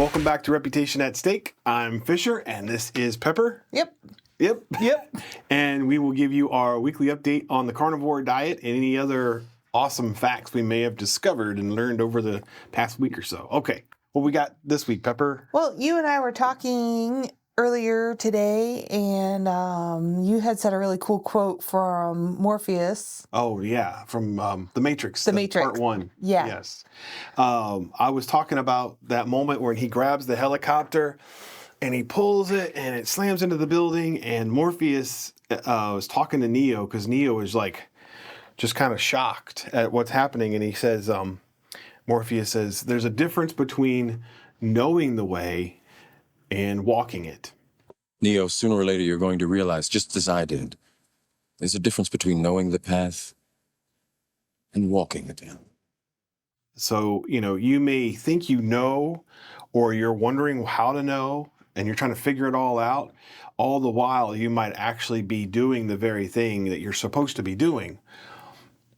Welcome back to Reputation at Stake. I'm Fisher, and this is Pepper. Yep. And we will give you our weekly update on the carnivore diet and any other awesome facts we may have discovered and learned over the past week or so. Okay, what we got this week, Pepper? Well, you and I were talking earlier today, and you had said a really cool quote from Morpheus. Oh, yeah, from The Matrix. The Matrix. Part 1. Yeah. Yes. I was talking about that moment when he grabs the helicopter and he pulls it and it slams into the building, and Morpheus was talking to Neo because Neo is like just kind of shocked at what's happening, and he says, Morpheus says, there's a difference between knowing the way and walking it. Neo, sooner or later you're going to realize, just as I did, there's a difference between knowing the path and walking it down. So, you may think you know, or you're wondering how to know, and you're trying to figure it all out. All the while, you might actually be doing the very thing that you're supposed to be doing.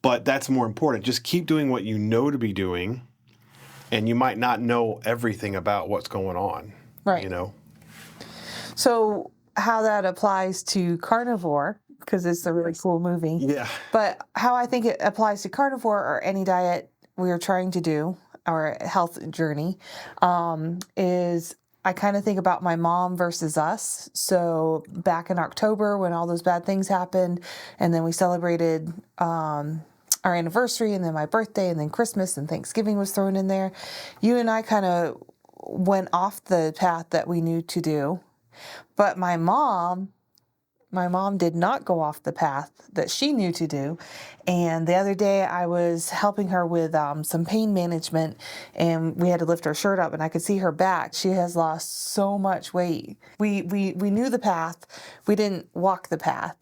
But that's more important. Just keep doing what you know to be doing, and you might not know everything about what's going on. Right. So how that applies to Carnivore, because it's a really cool movie. Yeah. But how I think it applies to Carnivore or any diet we are trying to do, our health journey, is I kind of think about my mom versus us. So back in October when all those bad things happened, and then we celebrated our anniversary, and then my birthday, and then Christmas and Thanksgiving was thrown in there. You and I kind of went off the path that we knew to do. But my mom did not go off the path that she knew to do. And the other day I was helping her with some pain management, and we had to lift her shirt up, and I could see her back. She has lost so much weight. We knew the path. We didn't walk the path.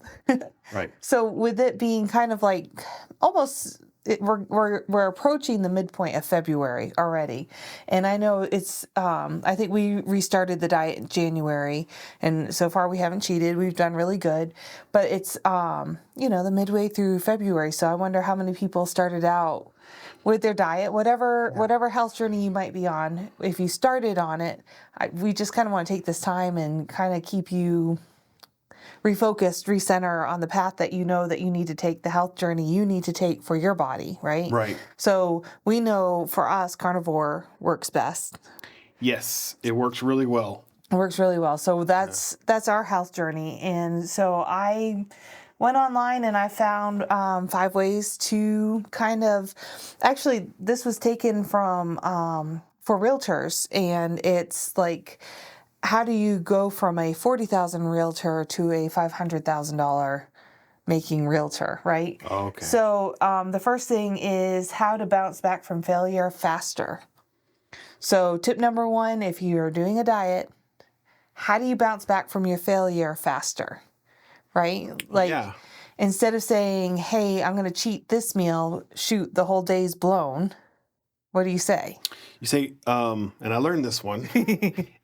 Right. So with it being kind of like almost... We're approaching the midpoint of February already, and I know it's. I think we restarted the diet in January, and so far we haven't cheated. We've done really good, but it's the midway through February. So I wonder how many people started out with their diet, whatever health journey you might be on. If you started on it, we just kind of want to take this time and kind of keep you refocused, recenter on the path that you know that you need to take, the health journey you need to take for your body, right? Right. So we know for us, Carnivore works best. Yes, it works really well. It works really well. So that's our health journey. And so I went online and I found 5 ways to kind of, actually this was taken from, for realtors, and it's like, how do you go from a $40,000 realtor to a $500,000 making realtor, right? Okay. So the first thing is how to bounce back from failure faster. So tip number 1, if you're doing a diet, how do you bounce back from your failure faster, right? Like instead of saying, hey, I'm going to cheat this meal, shoot, the whole day's blown. What do you say? You say, and I learned this one,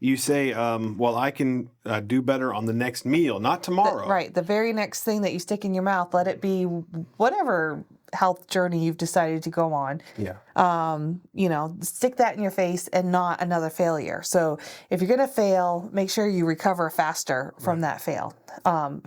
you say, well, I can do better on the next meal, not tomorrow. Right. The very next thing that you stick in your mouth, let it be whatever health journey you've decided to go on. Yeah. Stick that in your face and not another failure. So if you're going to fail, make sure you recover faster from that fail.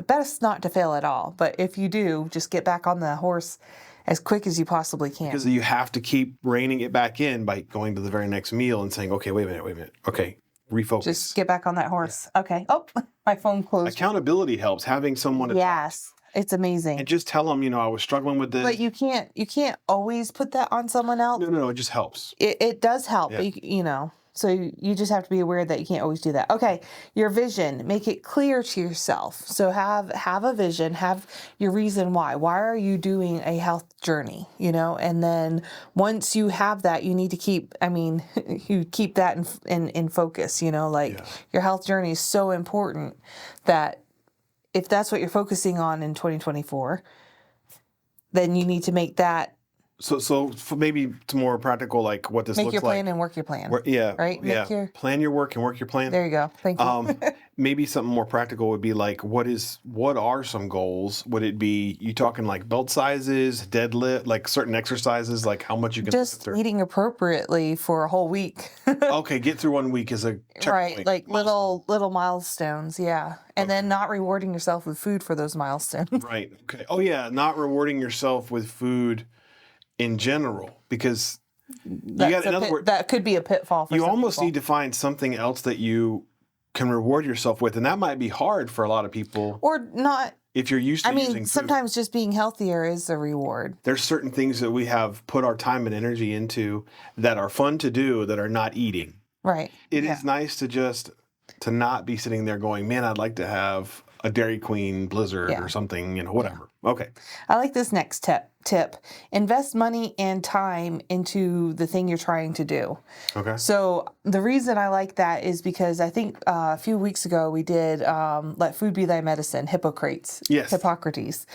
Best not to fail at all. But if you do, just get back on the horse as quick as you possibly can. Because you have to keep reining it back in by going to the very next meal and saying, okay, wait a minute. Okay, refocus. Just get back on that horse. Yeah. Okay. Oh, my phone closed. Accountability helps. Having someone to Yes, it's amazing. And just tell them, I was struggling with this. But you can't always put that on someone else. No, it just helps. It does help, Yeah. but so you just have to be aware that you can't always do that. Okay, your vision, make it clear to yourself. So have a vision, have your reason why. Why are you doing a health journey, And then once you have that, you need to keep that in focus, Your health journey is so important that if that's what you're focusing on in 2024, then you need to make that So for maybe it's more practical, like what this Make looks your plan like. and work your plan. Yeah. Right? Yeah. Make your, Plan your work and work your plan. there you go. Thank you. Maybe something more practical would be like, what are some goals? Would it be, you talking like belt sizes, deadlift, like certain exercises, like how much you can Just lift or- eating appropriately for a whole week. Okay, get through 1 week as a checkpoint. Right, like little milestones, yeah. And then not rewarding yourself with food for those milestones. Right. Okay. Oh yeah, not rewarding yourself with food in general, because That's in other words, that could be a pitfall for you some almost people. need to find something else that you can reward yourself with, and that might be hard for a lot of people Or not. if you're used to I mean, using food. sometimes just being healthier is a reward. There's certain things that we have put our time and energy into that are fun to do that are not eating. Right. It is nice to not be sitting there going, man, I'd like to have a Dairy Queen Blizzard or something, whatever. Okay. I like this next tip. Invest money and time into the thing you're trying to do. Okay. So the reason I like that is because I think a few weeks ago we did Let Food Be Thy Medicine, Hippocrates. Yes. Hippocrates.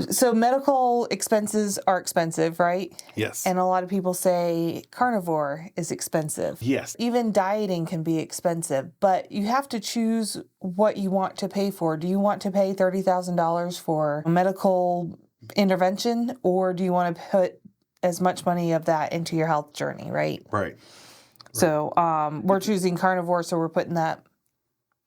So medical expenses are expensive, right? Yes. And a lot of people say carnivore is expensive. Yes. Even dieting can be expensive, but you have to choose what you want to pay for. Do you want to pay $30,000 for medical intervention, or do you want to put as much money of that into your health journey, right? Right. So we're choosing carnivore, so we're putting that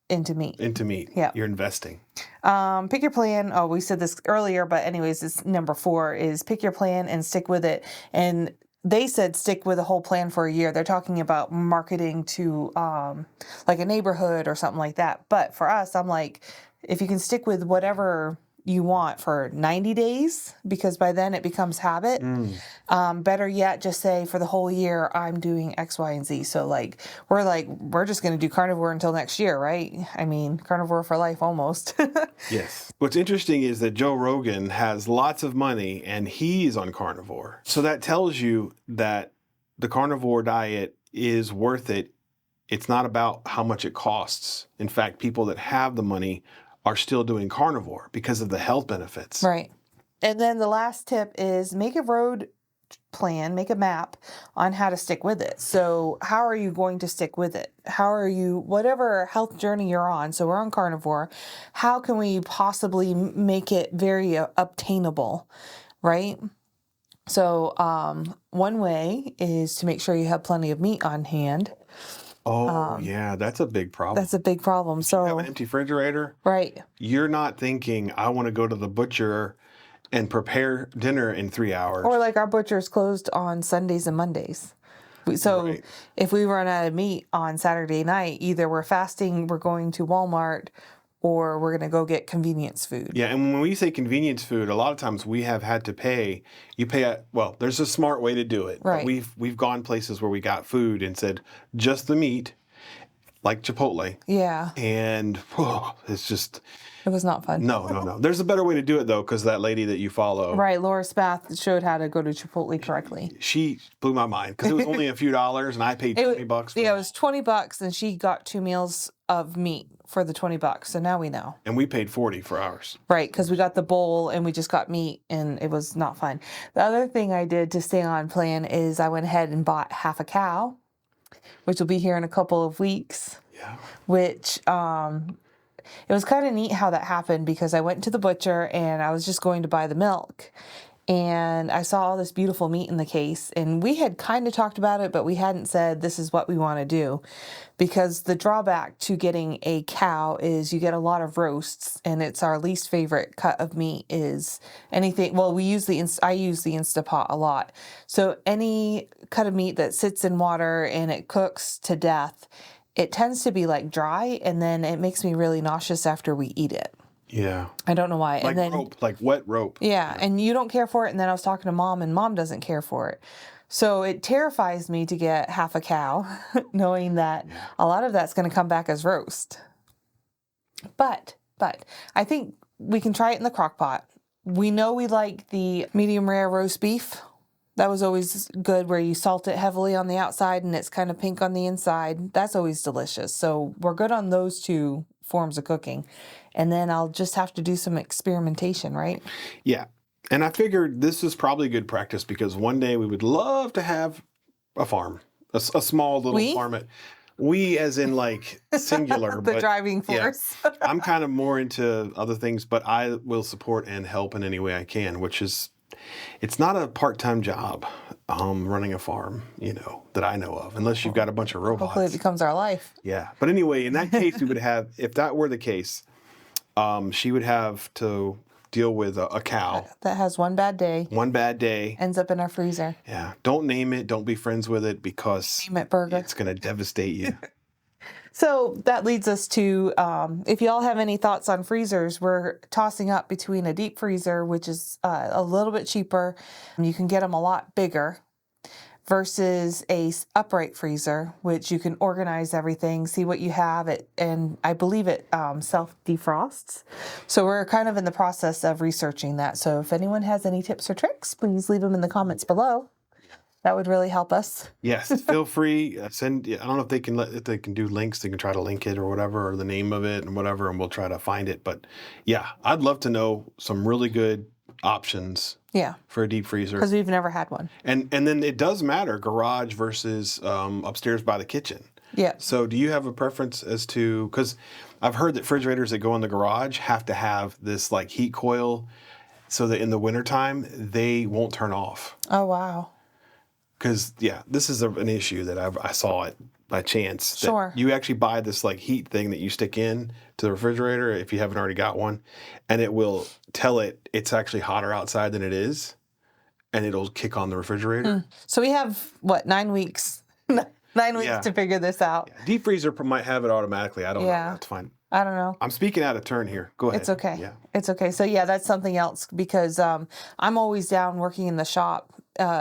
into meat. Into meat. Yeah. You're investing. Pick your plan. Oh, we said this earlier, but anyways, it's number 4 is pick your plan and stick with it. And they said stick with a whole plan for a year. They're talking about marketing to like a neighborhood or something like that. But for us, I'm like, if you can stick with whatever you want for 90 days, because by then it becomes habit. Better yet, just say for the whole year, I'm doing X, Y, and Z. So we're just going to do carnivore until next year, right? I mean, carnivore for life almost. Yes. What's interesting is that Joe Rogan has lots of money and he's on carnivore. So that tells you that the carnivore diet is worth it. It's not about how much it costs. In fact, people that have the money are still doing carnivore because of the health benefits. Right. And then the last tip is make a road plan, make a map on how to stick with it. So how are you going to stick with it? How are you, whatever health journey you're on, so we're on carnivore, how can we possibly make it very obtainable, right? So one way is to make sure you have plenty of meat on hand. Oh, yeah, that's a big problem. That's a big problem. So you have an empty refrigerator. Right. You're not thinking, I want to go to the butcher and prepare dinner in 3 hours. Or like our butcher's closed on Sundays and Mondays. So Right. if we run out of meat on Saturday night, either we're fasting, we're going to Walmart, or we're going to go get convenience food. Yeah, and when we say convenience food, a lot of times we have had to pay. You pay well. There's a smart way to do it. Right. We've gone places where we got food and said just the meat, like Chipotle, Yeah. and it's just It was not fun. no. There's a better way to do it though, because that lady that you follow, Right. Laura Spath showed how to go to Chipotle correctly. she blew my mind because it was only a few dollars and I paid $20. Yeah, it was $20 and she got 2 meals of meat for the $20. So now we know. And we paid $40 for ours. Right, because we got the bowl and we just got meat and it was not fun. The other thing I did to stay on plan is I went ahead and bought half a cow, which will be here in a couple of weeks. Yeah. Which it was kind of neat how that happened because I went to the butcher and I was just going to buy the milk. And I saw all this beautiful meat in the case, and we had kind of talked about it, but we hadn't said this is what we want to do, because the drawback to getting a cow is you get a lot of roasts, and it's our least favorite cut of meat is anything. Well, I use the Instapot a lot, so any cut of meat that sits in water and it cooks to death, it tends to be like dry, and then it makes me really nauseous after we eat it. Yeah. I don't know why. Like and then, rope, like wet rope. Yeah, and you don't care for it. And then I was talking to Mom, and Mom doesn't care for it. So it terrifies me to get half a cow, knowing that a lot of that's going to come back as roast. But I think we can try it in the crock pot. We know we like the medium rare roast beef. That was always good, where you salt it heavily on the outside and it's kind of pink on the inside. That's always delicious. So we're good on those 2 forms of cooking. And then I'll just have to do some experimentation, right? Yeah. And I figured this is probably good practice because one day we would love to have a farm, a small little farm. We as in like singular. The but driving yeah, force. I'm kind of more into other things, but I will support and help in any way I can, which is, it's not a part-time job, running a farm, that I know of, unless you've got a bunch of robots. Hopefully it becomes our life. Yeah. But anyway, in that case, we would have, if that were the case, she would have to deal with a cow. That has one bad day. One bad day. Ends up in our freezer. Yeah. Don't name it. Don't be friends with it because Name it burger. It's going to devastate you. So that leads us to, if y'all have any thoughts on freezers, we're tossing up between a deep freezer, which is a little bit cheaper. You can get them a lot bigger, versus a upright freezer, which you can organize everything, see what you have, and I believe it self-defrosts. So we're kind of in the process of researching that. So if anyone has any tips or tricks, please leave them in the comments below. That would really help us. Yes, feel free. Send. I don't know if they can do links. They can try to link it or whatever, or the name of it and whatever, and we'll try to find it. But yeah, I'd love to know some really good options. Yeah. For a deep freezer. Because we've never had one. And then it does matter, garage versus upstairs by the kitchen. Yeah. So do you have a preference as to, because I've heard that refrigerators that go in the garage have to have this like heat coil so that in the wintertime they won't turn off. Oh, wow. Because, yeah, this is an issue that I saw it by chance. Sure. You actually buy this like heat thing that you stick in to the refrigerator if you haven't already got one, and it will tell it it's actually hotter outside than it is, and it'll kick on the refrigerator. So we have, 9 weeks? 9 weeks to figure this out. Yeah. Deep freezer might have it automatically. I don't know. That's fine. I don't know. I'm speaking out of turn here. Go ahead. It's okay. Yeah. It's okay. So yeah, that's something else because I'm always down working in the shop,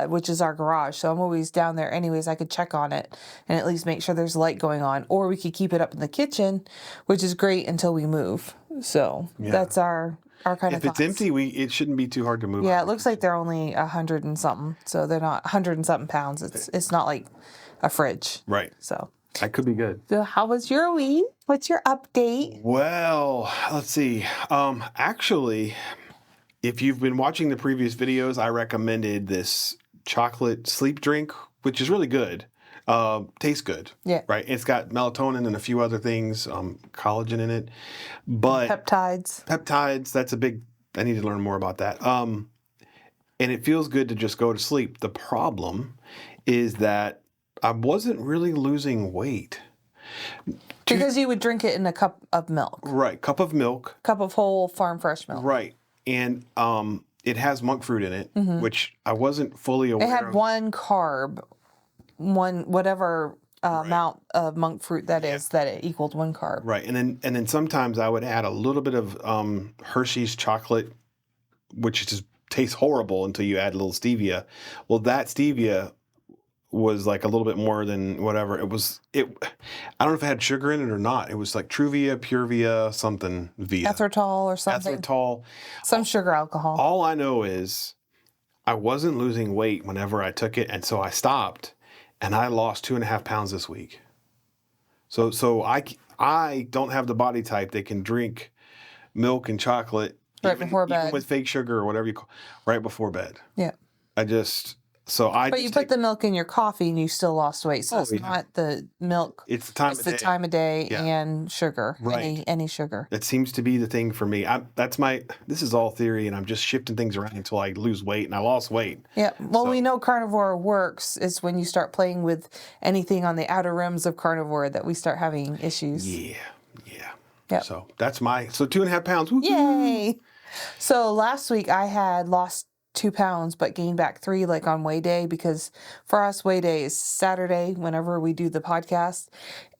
which is our garage. So I'm always down there anyways. I could check on it and at least make sure there's light going on. Or we could keep it up in the kitchen, which is great until we move. So that's our kind of If it's empty, it shouldn't be too hard to move. Yeah, it looks like they're only 100 and something. So they're not 100 and something pounds. It's not like a fridge. Right. So that could be good. So how was your week? What's your update? Well, let's see. Actually, if you've been watching the previous videos, I recommended this chocolate sleep drink, which is really good. Tastes good. Yeah. Right. It's got melatonin and a few other things, collagen in it. But peptides, that's a big, I need to learn more about that. And it feels good to just go to sleep. The problem is that I wasn't really losing weight. Because you would drink it in a cup of milk. Right. Cup of milk. Cup of whole farm fresh milk. Right. And it has monk fruit in it, which I wasn't fully aware of. It had one carb, whatever amount of monk fruit that is, that it equaled one carb. Right. And then sometimes I would add a little bit of Hershey's chocolate, which just tastes horrible until you add a little stevia. Well, that stevia was like a little bit more than whatever. I don't know if it had sugar in it or not. It was like Truvia, Purevia, something via. Erythritol or something. Erythritol. Some sugar alcohol. All I know is I wasn't losing weight whenever I took it, and so I stopped, and I lost 2.5 pounds this week. So I don't have the body type that can drink milk and chocolate before bed. Even with fake sugar or whatever you call right before bed. Yeah. But you put the milk in your coffee and you still lost weight. So it's not the milk. It's the time of day. It's the time of day and sugar. Right. Any sugar. That seems to be the thing for me. This is all theory, and I'm just shifting things around until I lose weight, and I lost weight. Yeah. Well, we know carnivore works is when you start playing with anything on the outer rims of carnivore that we start having issues. Yeah. Yep. So that's so 2.5 pounds. Woo-hoo. Yay. So last week I had lost 2 pounds, but gained back 3 like on weigh day, because for us weigh day is Saturday whenever we do the podcast.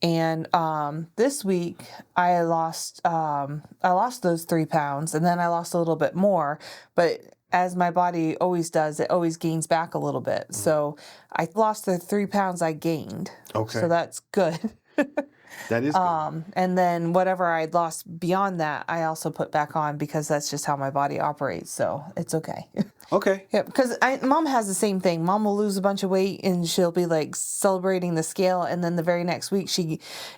And this week I lost those 3 pounds, and then I lost a little bit more, but as my body always does, it always gains back a little bit. So I lost the 3 pounds I gained. Okay. So that's good. That is good. And then whatever I'd lost beyond that, I also put back on, because that's just how my body operates. So it's okay. Okay. Yeah, because Mom has the same thing. Mom will lose a bunch of weight and she'll be like celebrating the scale, and then the very next week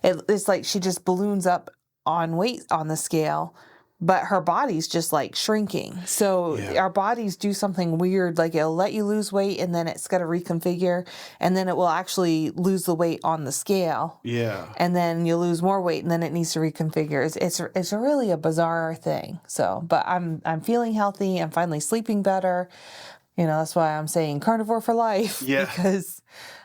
it's like she just balloons up on weight on the scale, but her body's just like shrinking. So Yeah. our bodies do something weird, like it'll let you lose weight and then it's got to reconfigure, and then it will actually lose the weight on the scale. Yeah. And then you lose more weight and then it needs to reconfigure. It's really a bizarre thing. So, but I'm feeling healthy. I'm finally sleeping better. You know, that's why I'm saying carnivore for life. Yeah. Because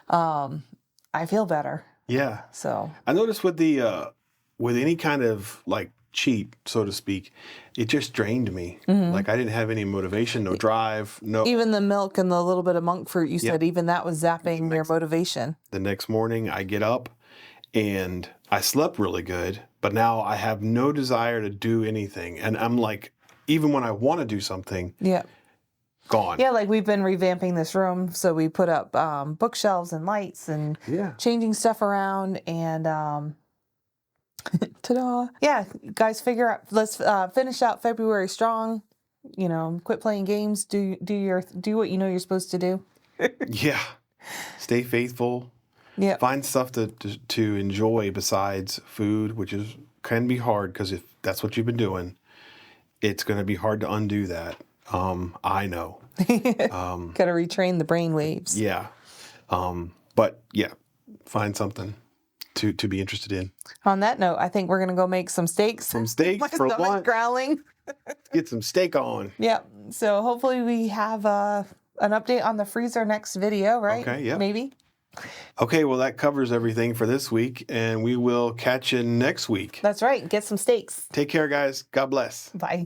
I feel better. Yeah. So I noticed with the with any kind of like cheat, so to speak, it just drained me. Like I didn't have any motivation, no drive, no. even the milk and the little bit of monk fruit, you Yeah. said even that was zapping your motivation. The next morning I get up and I slept really good, but now I have no desire to do anything. And I'm like, even when I want to do something, Yeah. gone. Yeah, like we've been revamping this room. So we put up bookshelves and lights and Yeah. changing stuff around and ta-da. Yeah, guys, let's finish out February strong. You know, quit playing games, do what you know you're supposed to do. Yeah. Stay faithful. Yeah. Find stuff to enjoy besides food, which can be hard because if that's what you've been doing, it's going to be hard to undo that. I know. Got to retrain the brain waves. Yeah. But yeah, find something to be interested in. On that note, I think we're going to go make some steaks. Some steak My for stomach's lunch. growling. Get some steak on. Yep. So hopefully we have an update on the freezer next video, right? Okay, yeah. Maybe. Okay, well, that covers everything for this week, and we will catch you next week. That's right. Get some steaks. Take care, guys. God bless. Bye.